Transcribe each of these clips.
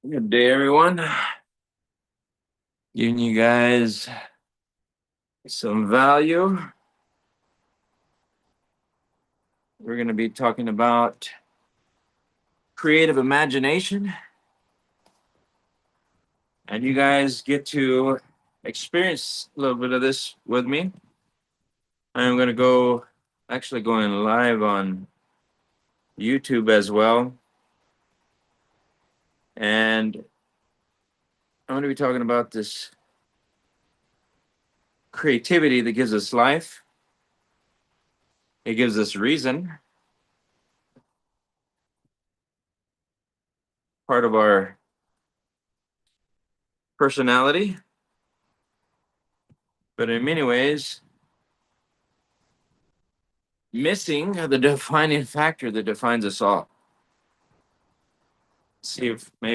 Good day, everyone. Giving you guys some value. We're going to be talking about creative imagination, and you guys get to experience a little bit of this with me. I'm going to actually going live on YouTube as well. And I'm going to be talking about this creativity that gives us life. It gives us reason, part of our personality, but in many ways, missing the defining factor that defines us all. See if I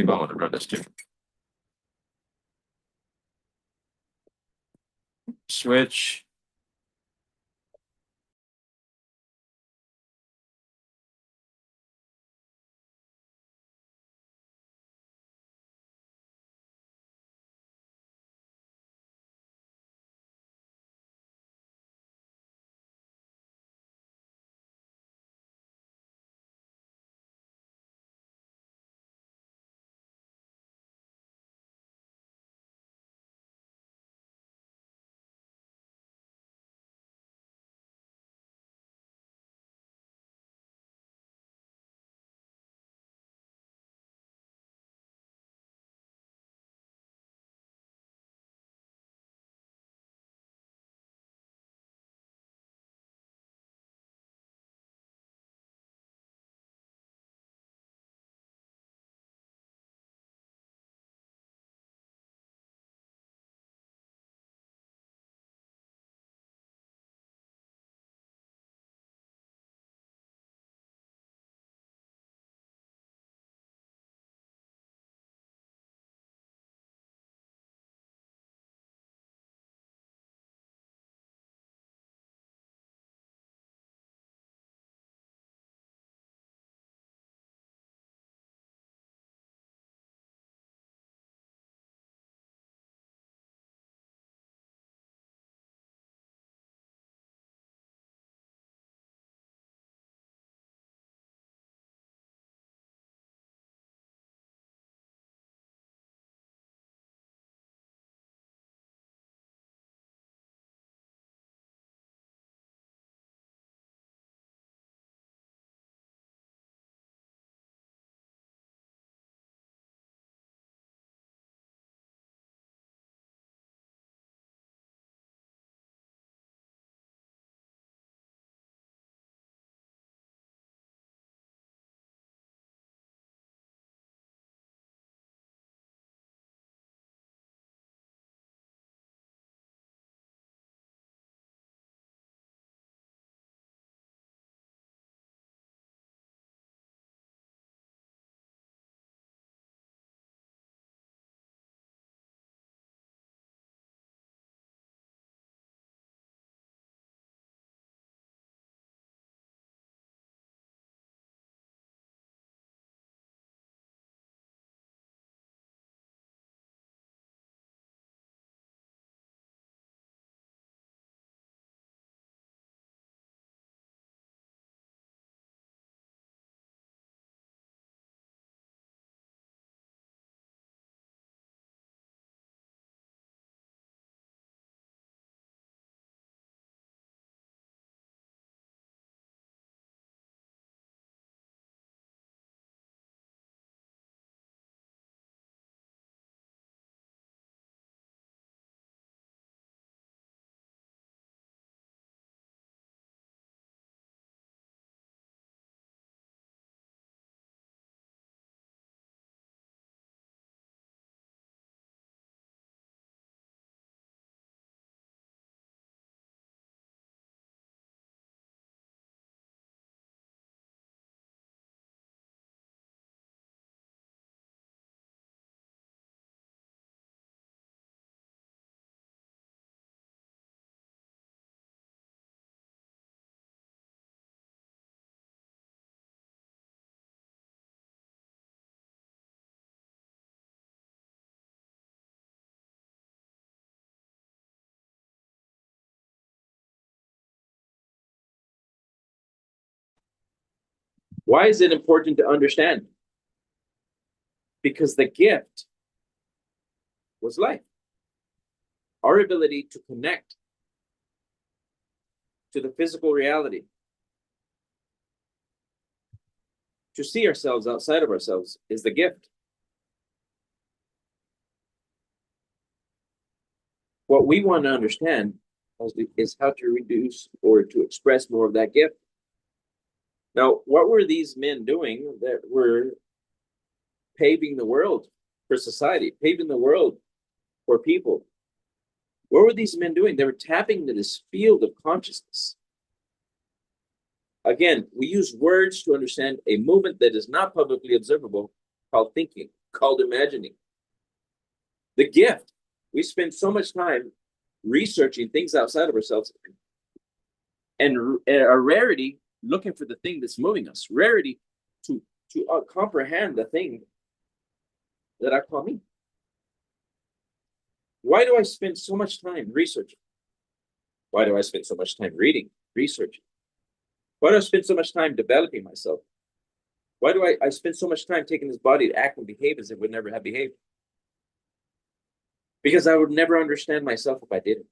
want to run this too. Switch. Why is it important to understand? Because the gift was life. Our ability to connect to the physical reality, to see ourselves outside of ourselves, is the gift. What we want to understand is how to reduce or to express more of that gift. Now, what were these men doing that were paving the world for society, paving the world for people? What were these men doing? They were tapping into this field of consciousness. Again, we use words to understand a movement that is not publicly observable, called thinking, called imagining. The gift. We spend so much time researching things outside of ourselves, and a rarity looking for the thing that's moving us, rarity to comprehend the thing that I call me. Why do I spend so much time researching? Why do I spend so much time reading, researching? Why do I spend so much time developing myself? Why do I spend so much time taking this body to act and behave as it would never have behaved? Because I would never understand myself if I didn't.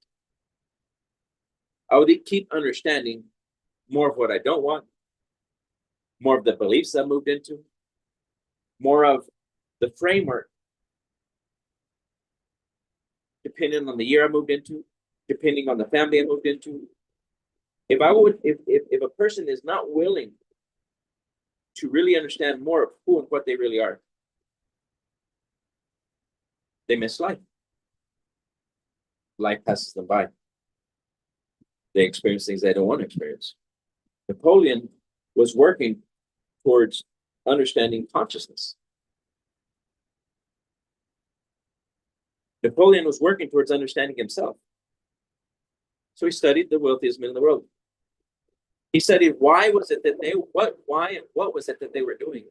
I would keep understanding more of what I don't want, more of the beliefs I moved into, more of the framework, depending on the year I moved into, depending on the family I moved into. If a person is not willing to really understand more of who and what they really are, they miss life. Life passes them by. They experience things they don't want to experience. Napoleon was working towards understanding consciousness. Napoleon was working towards understanding himself. So he studied the wealthiest men in the world. He studied what was it that they were doing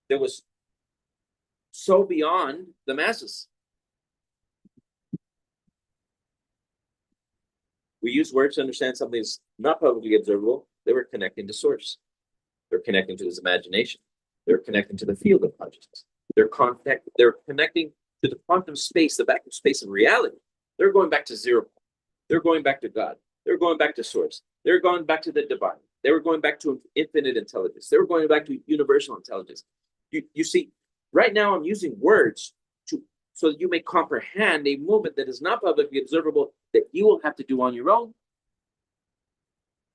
that was so beyond the masses. We use words to understand something that's not publicly observable. They were connecting to source. They're connecting to this imagination. They're connecting to the field of consciousness. They're connecting to the quantum space, the vacuum space of reality. They're going back to zero. They're going back to God. They're going back to source. They're going back to the divine. They were going back to infinite intelligence. They were going back to universal intelligence. You see, right now I'm using words so that you may comprehend a movement that is not publicly observable, that you will have to do on your own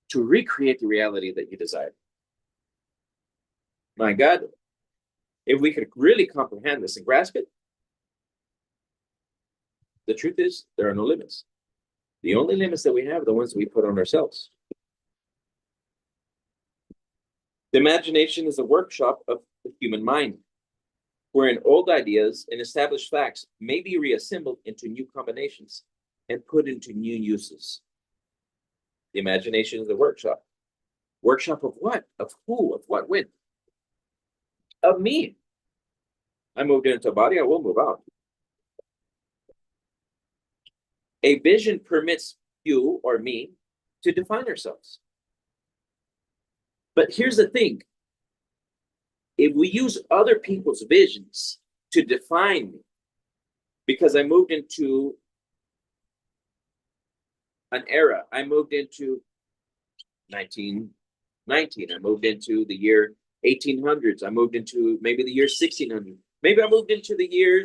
to recreate the reality that you desire. My God, if we could really comprehend this and grasp it, the truth is there are no limits. The only limits that we have are the ones that we put on ourselves. The imagination is a workshop of the human mind, wherein old ideas and established facts may be reassembled into new combinations and put into new uses. The imagination is a workshop. Workshop of what? Of who? Of what? When? Of me. I moved into a body, I will move out. A vision permits you or me to define ourselves. But here's the thing. If we use other people's visions to define me, because I moved into an era, I moved into 1919, I moved into the year 1800s, I moved into maybe the year 1600, maybe I moved into the year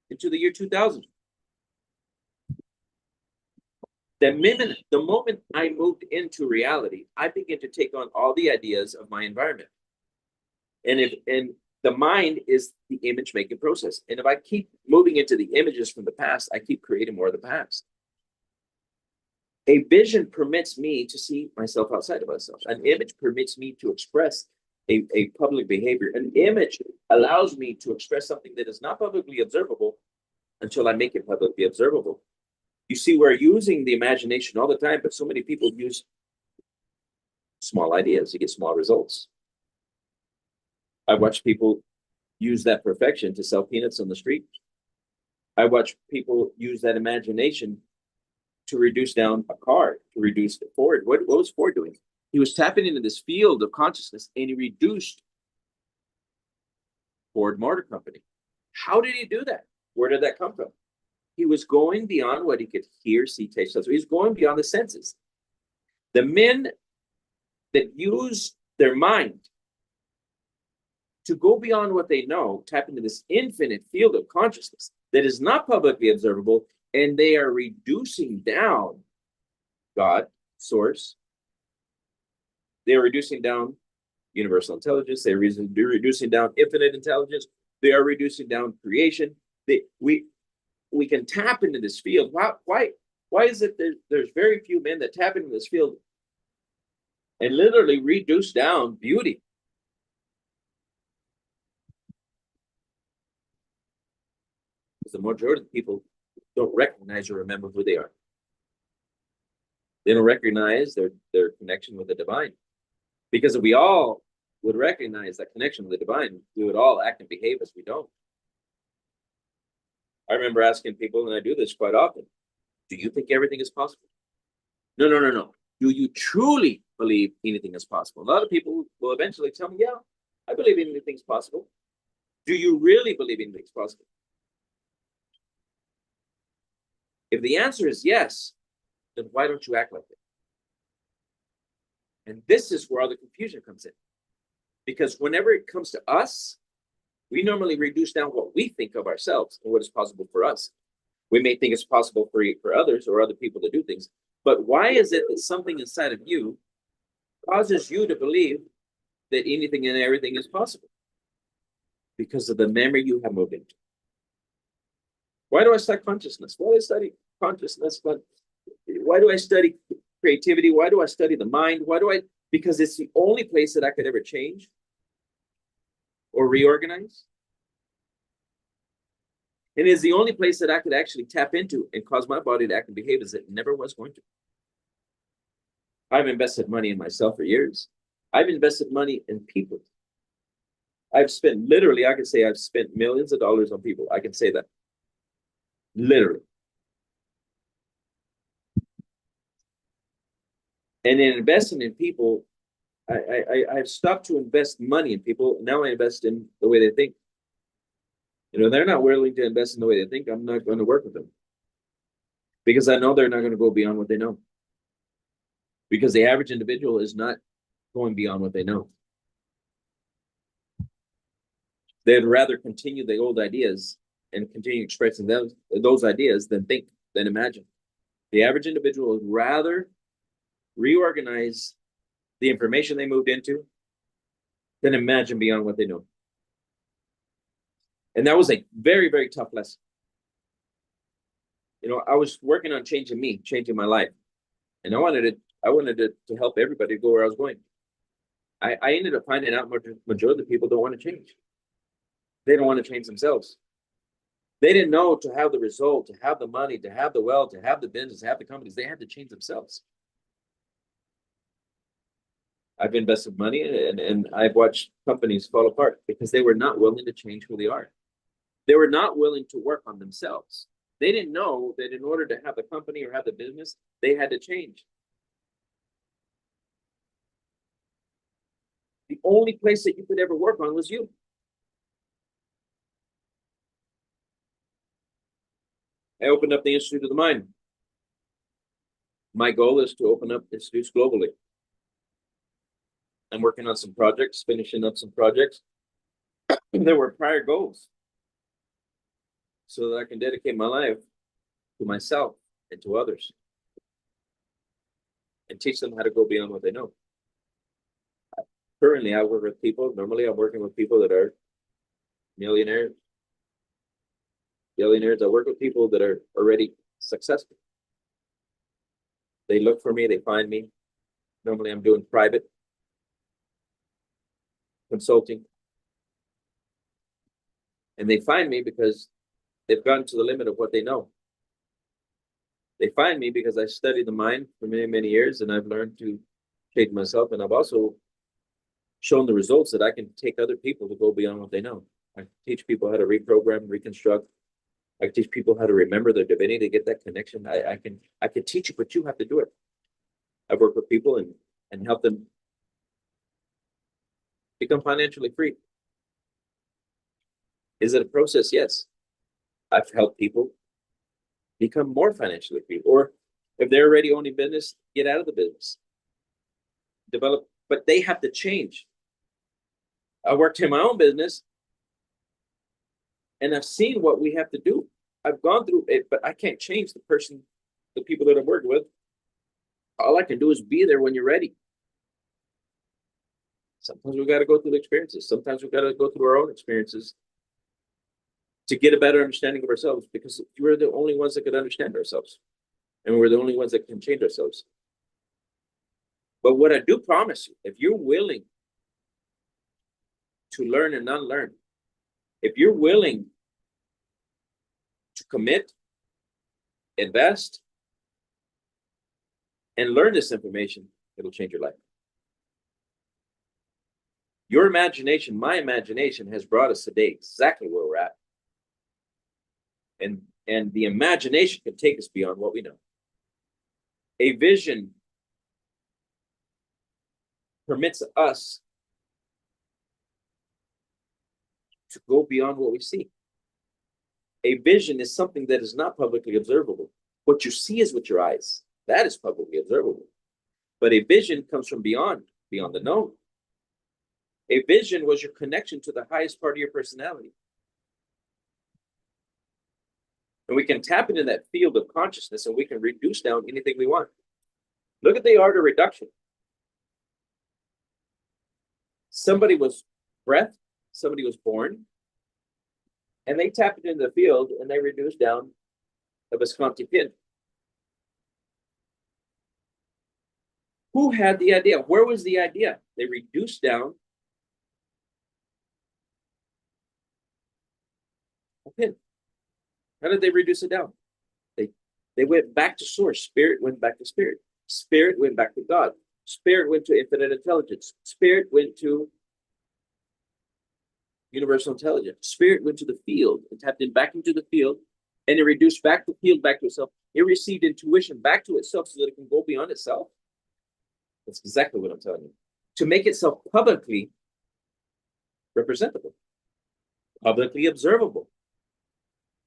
2000. The moment I moved into reality, I began to take on all the ideas of my environment. And the mind is the image making process. And if I keep moving into the images from the past, I keep creating more of the past. A vision permits me to see myself outside of myself. An image permits me to express a public behavior. An image allows me to express something that is not publicly observable until I make it publicly observable. You see, we're using the imagination all the time, but so many people use small ideas to get small results. I watch people use that perfection to sell peanuts on the street. I watch people use that imagination to reduce down a car, to reduce Ford. What was Ford doing? He was tapping into this field of consciousness, and he reduced Ford Motor Company. How did he do that? Where did that come from? He was going beyond what he could hear, see, taste, touch. He was going beyond the senses. The men that use their mind to go beyond what they know tap into this infinite field of consciousness that is not publicly observable, and they are reducing down God, source. They are reducing down universal intelligence. They're reducing down infinite intelligence. They are reducing down creation. We can tap into this field. Why is it there's very few men that tap into this field and literally reduce down beauty? Because the majority of people don't recognize or remember who they are. They don't recognize their connection with the divine. Because if we all would recognize that connection with the divine, we would all act and behave as we don't. I remember asking people, and I do this quite often, do you think everything is possible? No. Do you truly believe anything is possible? A lot of people will eventually tell me, yeah, I believe anything's possible. Do you really believe anything's possible? If the answer is yes, then why don't you act like it? And this is where all the confusion comes in. Because whenever it comes to us, we normally reduce down what we think of ourselves and what is possible for us. We may think it's possible for others or other people to do things. But why is it that something inside of you causes you to believe that anything and everything is possible? Because of the memory you have moved into. Why do I study consciousness? Why do I study consciousness? Why do I study creativity? Why do I study the mind? Because it's the only place that I could ever change or reorganize. And it's the only place that I could actually tap into and cause my body to act and behave as it never was going to. I've invested money in myself for years. I've invested money in people. I've spent literally, I can say I've spent millions of dollars on people. I can say that. Literally. And in investing in people, I've stopped to invest money in people. Now I invest in the way they think. You know, they're not willing to invest in the way they think. I'm not going to work with them. Because I know they're not going to go beyond what they know. Because the average individual is not going beyond what they know. They'd rather continue the old ideas and continue expressing those ideas than think, than imagine. The average individual would rather reorganize the information they moved into than imagine beyond what they know. And that was a very, very tough lesson. You know, I was working on changing me, changing my life. And I wanted to help everybody go where I was going. I ended up finding out majority of the people don't want to change. They don't want to change themselves. They didn't know to have the result, to have the money, to have the wealth, to have the business, to have the companies. They had to change themselves. I've invested money and I've watched companies fall apart because they were not willing to change who they are. They were not willing to work on themselves. They didn't know that in order to have the company or have the business, they had to change. The only place that you could ever work on was you. I opened up the Institute of the Mind. My goal is to open up institutes globally. I'm working on some projects, finishing up some projects. There were prior goals so that I can dedicate my life to myself and to others and teach them how to go beyond what they know. Currently, I work with people. Normally, I'm working with people that are millionaires, billionaires. I work with people that are already successful. They look for me. They find me. Normally, I'm doing private consulting. And they find me because they've gotten to the limit of what they know. They find me because I studied the mind for many, many years, and I've learned to change myself. And I've also shown the results that I can take other people to go beyond what they know. I teach people how to reprogram, reconstruct. I teach people how to remember their divinity, to get that connection. I can teach you, but you have to do it. I've worked with people and and help them become financially free. Is it a process? Yes. I've helped people become more financially free, or if they're already owning business, get out of the business, develop, but they have to change. I worked in my own business and I've seen what we have to do. I've gone through it, but I can't change the person, the people that I'm working with. All I can do is be there when you're ready. Sometimes we got to go through the experiences. Sometimes we got to go through our own experiences to get a better understanding of ourselves, because we're the only ones that can understand ourselves, and we're the only ones that can change ourselves. But what I do promise you, if you're willing to learn and unlearn, if you're willing to commit, invest, and learn this information, it'll change your life. Your imagination, my imagination, has brought us today exactly where we're at. And the imagination can take us beyond what we know. A vision permits us to go beyond what we see. A vision is something that is not publicly observable. What you see is with your eyes. That is publicly observable. But a vision comes from beyond the known. A vision was your connection to the highest part of your personality. And we can tap into that field of consciousness and we can reduce down anything we want. Look at the art of reduction. Somebody was breath, somebody was born, and they tapped into the field and they reduced down a Visconti pin. Who had the idea? Where was the idea? They reduced down a pin. How did they reduce it down? They went back to source. Spirit went back to spirit. Spirit went back to God. Spirit went to infinite intelligence. Spirit went to universal intelligence. Spirit went to the field and tapped in back into the field, and it reduced back the field back to itself. It received intuition back to itself so that it can go beyond itself. That's exactly what I'm telling you. To make itself publicly representable, publicly observable.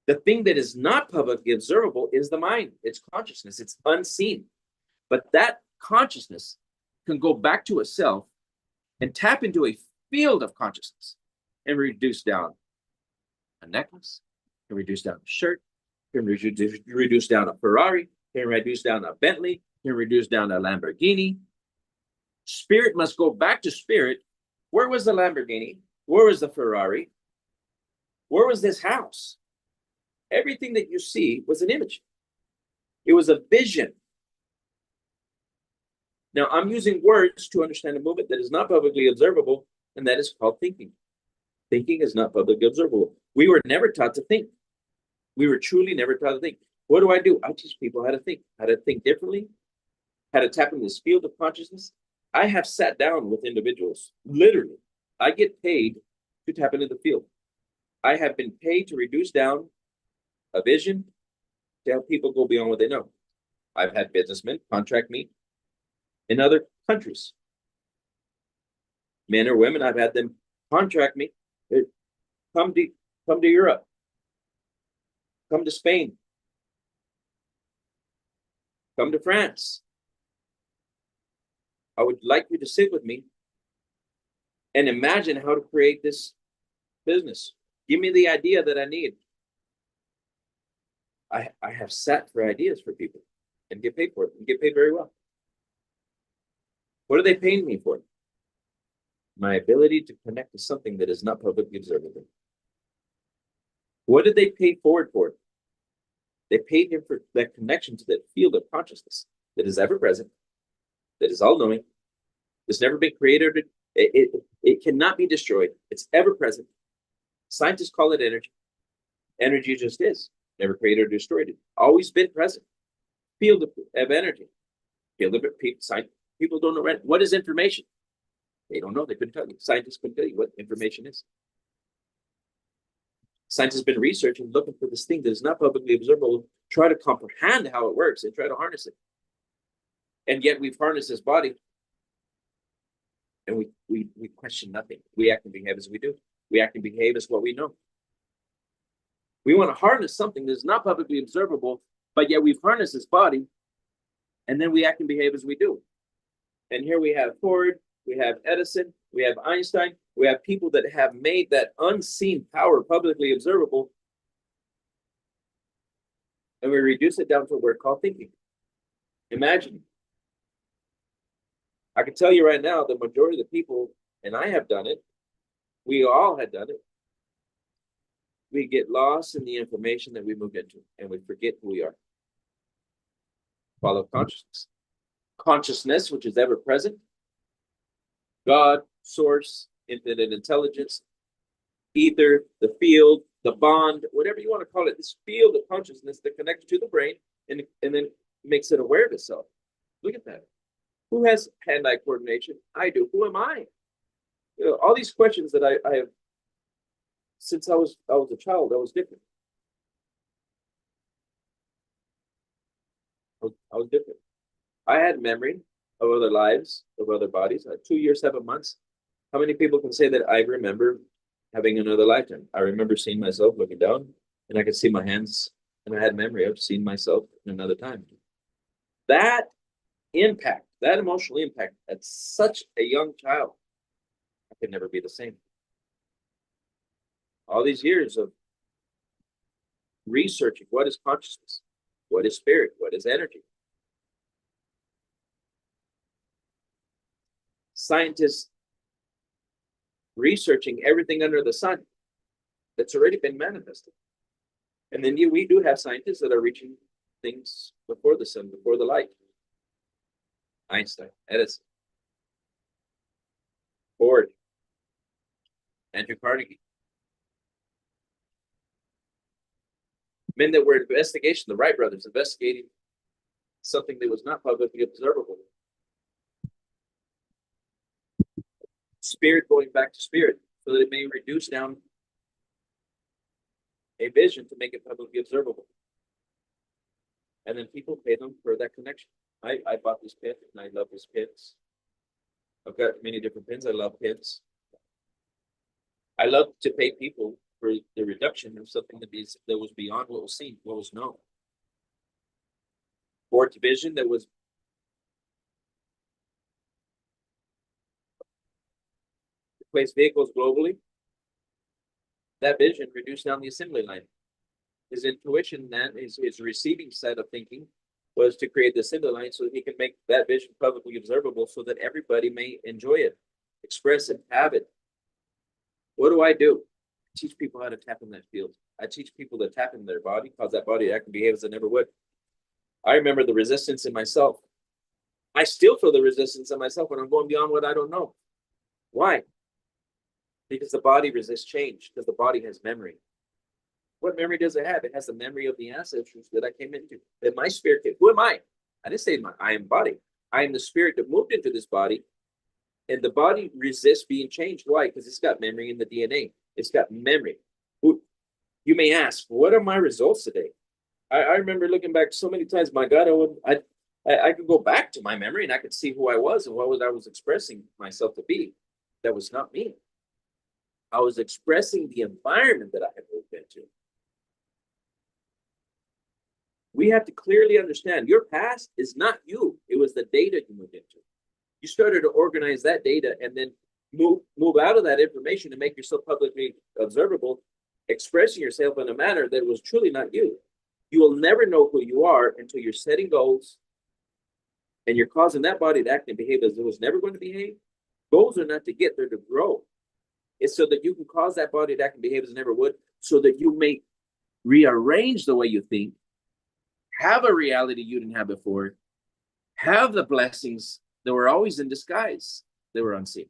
The thing that is not publicly observable is the mind. It's consciousness. It's unseen. But that consciousness can go back to itself and tap into a field of consciousness and reduce down a necklace, can reduce down a shirt, can reduce down a Ferrari, can reduce down a Bentley, can reduce down a Lamborghini. Spirit must go back to spirit. Where was the Lamborghini? Where was the Ferrari? Where was this house? Everything that you see was an image. It was a vision. Now, I'm using words to understand a movement that is not publicly observable, and that is called thinking. Thinking is not publicly observable. We were never taught to think. We were truly never taught to think. What do? I teach people how to think differently, how to tap into this field of consciousness. I have sat down with individuals, literally. I get paid to tap into the field. I have been paid to reduce down a vision to help people go beyond what they know. I've had businessmen contract me in other countries. Men or women, I've had them contract me. Come to Europe. Come to Spain. Come to France. I would like you to sit with me and imagine how to create this business. Give me the idea that I need. I have sat for ideas for people and get paid for it and get paid very well. What are they paying me for? My ability to connect to something that is not publicly observable. What did they pay forward for? They paid him for that connection to that field of consciousness that is ever present, that is all knowing, that's never been created. It cannot be destroyed. It's ever present. Scientists call it energy. Energy just is. Never created or destroyed it. Always been present. Field of energy. Field of people don't know what is information. They don't know. They couldn't tell you. Scientists couldn't tell you what information is. Science has been researching, looking for this thing that is not publicly observable, try to comprehend how it works and try to harness it. And yet we've harnessed this body And we question nothing. We act and behave as we do. We act and behave as what we know. We want to harness something that's not publicly observable, but yet we've harnessed this body, and then we act and behave as we do. And here we have Ford, we have Edison, we have Einstein, we have people that have made that unseen power publicly observable, and we reduce it down to a word called thinking. Imagine. I can tell you right now, the majority of the people, and I have done it, we all had done it, we get lost in the information that we moved into, and we forget who we are. Follow consciousness. Consciousness, which is ever present, God, source, infinite intelligence, ether, the field, the bond, whatever you want to call it, this field of consciousness that connects to the brain and then makes it aware of itself. Look at that. Who has hand-eye coordination? I do. Who am I? You know, all these questions that I have, since I was a child, I was different. I was different. I had memory of other lives, of other bodies. 2 years, 7 months. How many people can say that I remember having another lifetime? I remember seeing myself looking down, and I could see my hands, and I had memory of seeing myself in another time. That impact, that emotional impact at such a young child, I could never be the same. All these years of researching what is consciousness, what is spirit, what is energy. Scientists researching everything under the sun that's already been manifested. And then we do have scientists that are reaching things before the sun, before the light. Einstein, Edison, Ford, Andrew Carnegie. Men that were investigating, the Wright brothers investigating something that was not publicly observable. Spirit going back to spirit, so that it may reduce down a vision to make it publicly observable. And then people pay them for that connection. I bought this pen, and I love this pins. I've got many different pins. I love pins. I love to pay people for the reduction of something that was beyond what was seen, what was known. Ford's vision that was replace vehicles globally. That vision reduced down the assembly line. His intuition, then his receiving set of thinking, was to create the assembly line so that he can make that vision publicly observable, so that everybody may enjoy it, express it, have it. What do? I teach people how to tap in that field. I teach people to tap in their body, cause that body to act and behave as it never would. I remember the resistance in myself. I still feel the resistance in myself when I'm going beyond what I don't know. Why? Because the body resists change, because the body has memory. What memory does it have? It has the memory of the ancestors that I came into. That my spirit came. Who am I? I didn't say I am body. I am the spirit that moved into this body, and the body resists being changed. Why? Because it's got memory in the DNA. It's got memory. You may ask, what are my results today? I remember looking back so many times. My God, I could go back to my memory and I could see who I was and what I was expressing myself to be. That was not me. I was expressing the environment that I had moved into. We have to clearly understand your past is not you. It was the data you moved into. You started to organize that data and then move out of that information and make yourself publicly observable, expressing yourself in a manner that was truly not you. You will never know who you are until you're setting goals and you're causing that body to act and behave as it was never going to behave. Goals are not to get there, to grow. It's so that you can cause that body to act and behave as it never would, so that you may rearrange the way you think, have a reality you didn't have before, have the blessings that were always in disguise, that were unseen.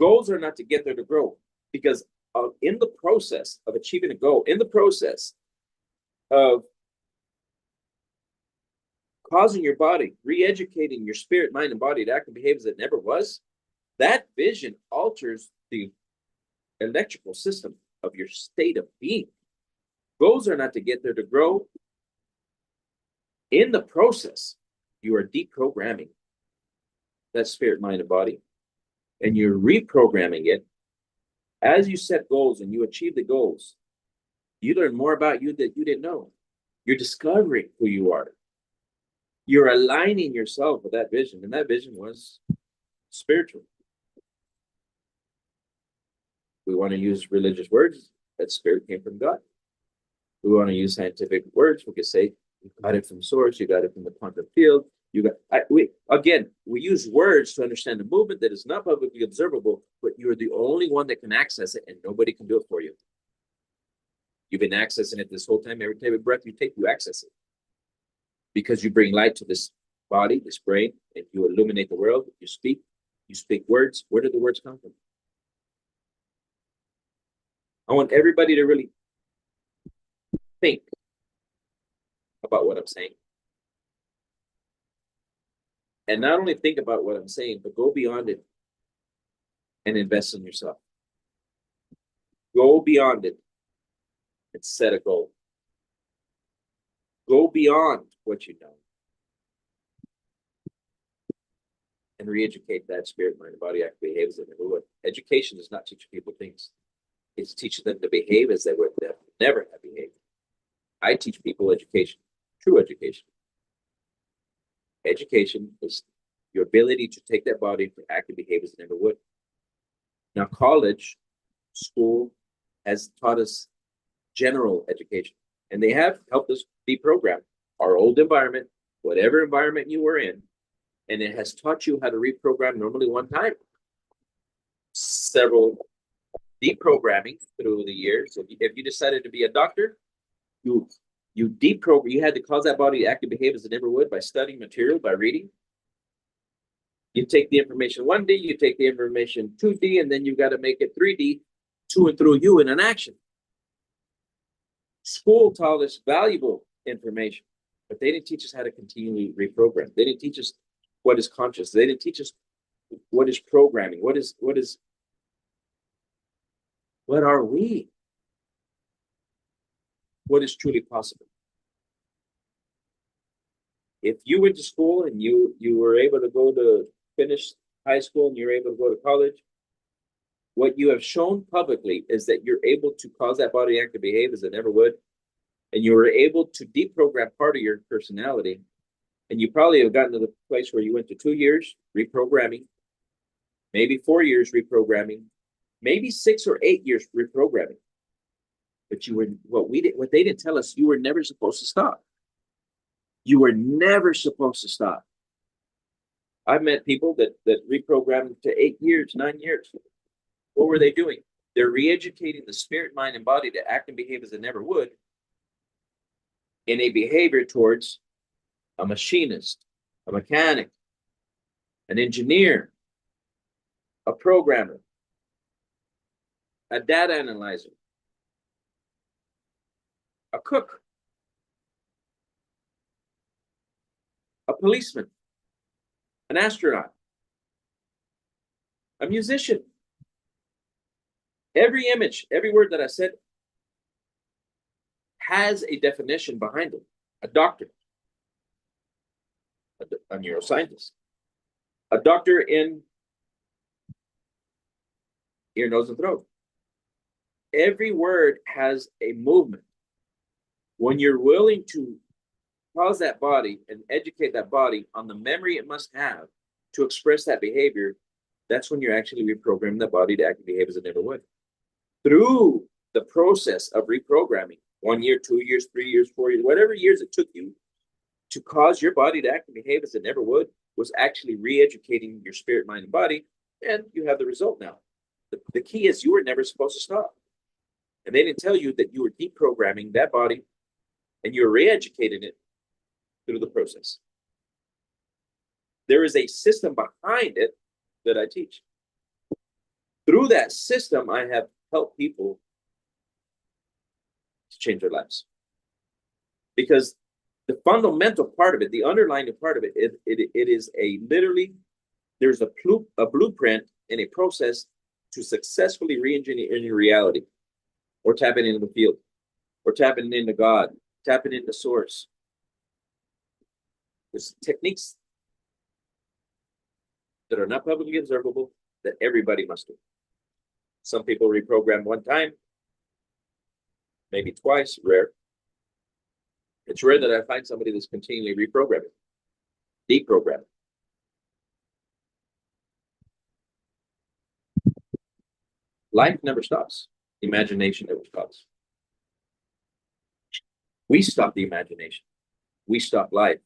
Goals are not to get there, to grow, because in the process of achieving a goal, in the process of causing your body, re-educating your spirit, mind, and body to act and behave as it never was, that vision alters the electrical system of your state of being. Goals are not to get there, to grow. In the process, you are deprogramming that spirit, mind, and body, and you're reprogramming it. As you set goals and you achieve the goals, you learn more about you that you didn't know. You're discovering who you are. You're aligning yourself with that vision, and that vision was spiritual. We want to use religious words. That spirit came from God. We want to use scientific words. We could say you got it from source. You got it from the quantum field. We use words to understand the movement that is not publicly observable, but you're the only one that can access it, and nobody can do it for you. You've been accessing it this whole time. Every time, every breath you take, you access it, because you bring light to this body, this brain, and you illuminate the world. You speak words. Where did the words come from? I want everybody to really think about what I'm saying. And not only think about what I'm saying, but go beyond it and invest in yourself. Go beyond it and set a goal. Go beyond what you know and re-educate that spirit, mind, and body, act, behaves that never would. Education does not teach people things. It's teaching them to behave as they would never have behaved. I teach people education, true education. Education is your ability to take that body to act and behave as it never would. Now, college, school has taught us general education, and they have helped us deprogram our old environment, whatever environment you were in, and it has taught you how to reprogram normally one time. Several deprogramming through the years. If you decided to be a doctor, you deprogram. You had to cause that body to act and behave as it never would by studying material, by reading. You take the information 1D, you take the information 2D, and then you got to make it 3D to and through you in an action. School taught us valuable information, but they didn't teach us how to continually reprogram. They didn't teach us what is conscious. They didn't teach us what is programming. What are we? What is truly possible? If you went to school and you were able to go to finish high school and you're able to go to college, what you have shown publicly is that you're able to cause that body to act and behave as it never would, and you were able to deprogram part of your personality. And you probably have gotten to the place where you went to 2 years reprogramming, maybe 4 years reprogramming, maybe 6 or 8 years reprogramming. But you were what they didn't tell us, you were never supposed to stop. You were never supposed to stop. I've met people that reprogrammed to 8 years, 9 years. What were they doing? They're re-educating the spirit, mind, and body to act and behave as it never would in a behavior towards a machinist, a mechanic, an engineer, a programmer, a data analyzer, a cook, a policeman, an astronaut, a musician. Every image, every word that I said has a definition behind it. A doctor, a neuroscientist, a doctor in ear, nose, and throat. Every word has a movement. When you're willing to cause that body and educate that body on the memory it must have to express that behavior, that's when you're actually reprogramming the body to act and behave as it never would. Through the process of reprogramming, 1 year, 2 years, 3 years, 4 years, whatever years it took you to cause your body to act and behave as it never would, was actually re-educating your spirit, mind, and body, and you have the result now. The key is you were never supposed to stop. And they didn't tell you that you were deprogramming that body and you were re-educating it through the process. There is a system behind it that I teach. Through that system, I have helped people to change their lives. Because the fundamental part of it, the underlying part of it, it is a literally, there's a blueprint and a process to successfully re-engineer your reality, or tapping into the field, or tapping into God, tapping into source. There's techniques. that are not publicly observable that everybody must do. Some people reprogram one time, maybe twice, rare. It's rare that I find somebody that's continually reprogramming, deprogramming. Life never stops. Imagination never stops. We stop the imagination. We stop life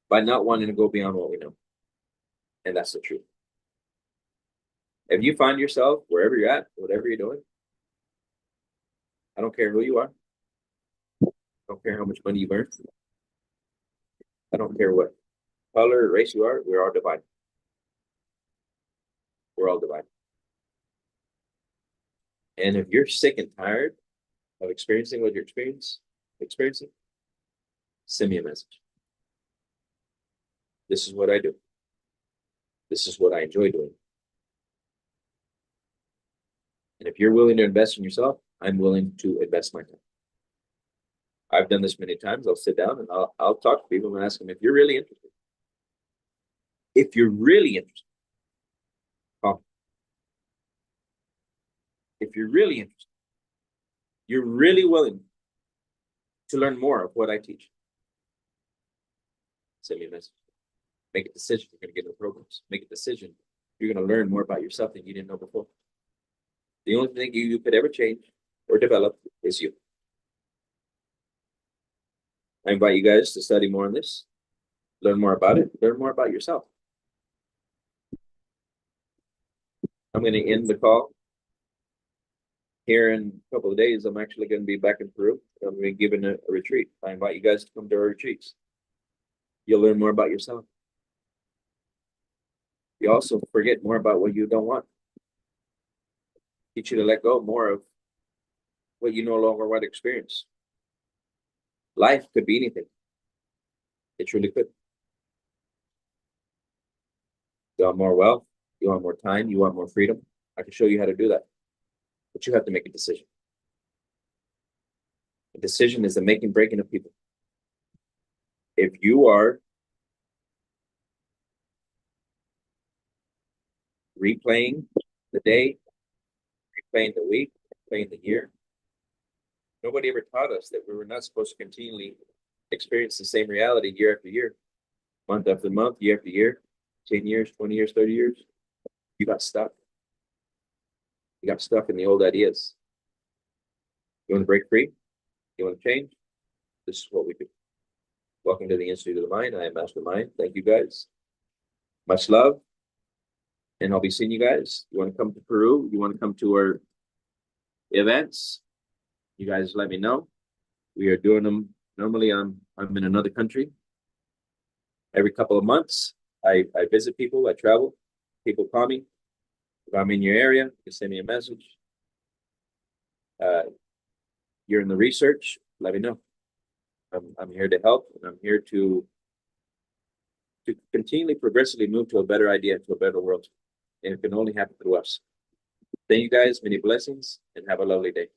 by not wanting to go beyond what we know. And that's the truth. If you find yourself wherever you're at, whatever you're doing, I don't care who you are. I don't care how much money you earn. I don't care what color or race you are. We're all divine. We're all divine. And if you're sick and tired of experiencing what you're experiencing, send me a message. This is what I do. This is what I enjoy doing. And if you're willing to invest in yourself, I'm willing to invest my time. I've done this many times. I'll sit down and I'll talk to people and ask them if you're really interested. If you're really interested, call. If you're really interested, you're really willing to learn more of what I teach, send me a message. Make a decision. You're going to get into programs. Make a decision. You're going to learn more about yourself than you didn't know before. The only thing you could ever change or develop is you. I invite you guys to study more on this, learn more about it, learn more about yourself. I'm going to end the call. Here in a couple of days, I'm actually going to be back in Peru. I'm going to be giving a retreat. I invite you guys to come to our retreats. You'll learn more about yourself. You also forget more about what you don't want. Teach you to let go more of what you no longer want to experience. Life could be anything. It truly could. You want more wealth, you want more time, you want more freedom. I can show you how to do that. But you have to make a decision. A decision is the making, breaking of people. If you are replaying the day, replaying the week, replaying the year, nobody ever taught us that we were not supposed to continually experience the same reality year after year, month after month, year after year, 10 years, 20 years, 30 years. You got stuck. You got stuck in the old ideas. You want to break free? You want to change? This is what we do. Welcome to the Institute of the Mind. I am Mastermind. Thank you guys. Much love. And I'll be seeing you guys. You want to come to Peru? You want to come to our events? You guys let me know. We are doing them. Normally I'm in another country. Every couple of months, I visit people, I travel. People call me. If I'm in your area, you can send me a message. You're in the research, let me know. I'm here to help, and I'm here to continually progressively move to a better idea, to a better world. And it can only happen through us. Thank you guys, many blessings, and have a lovely day.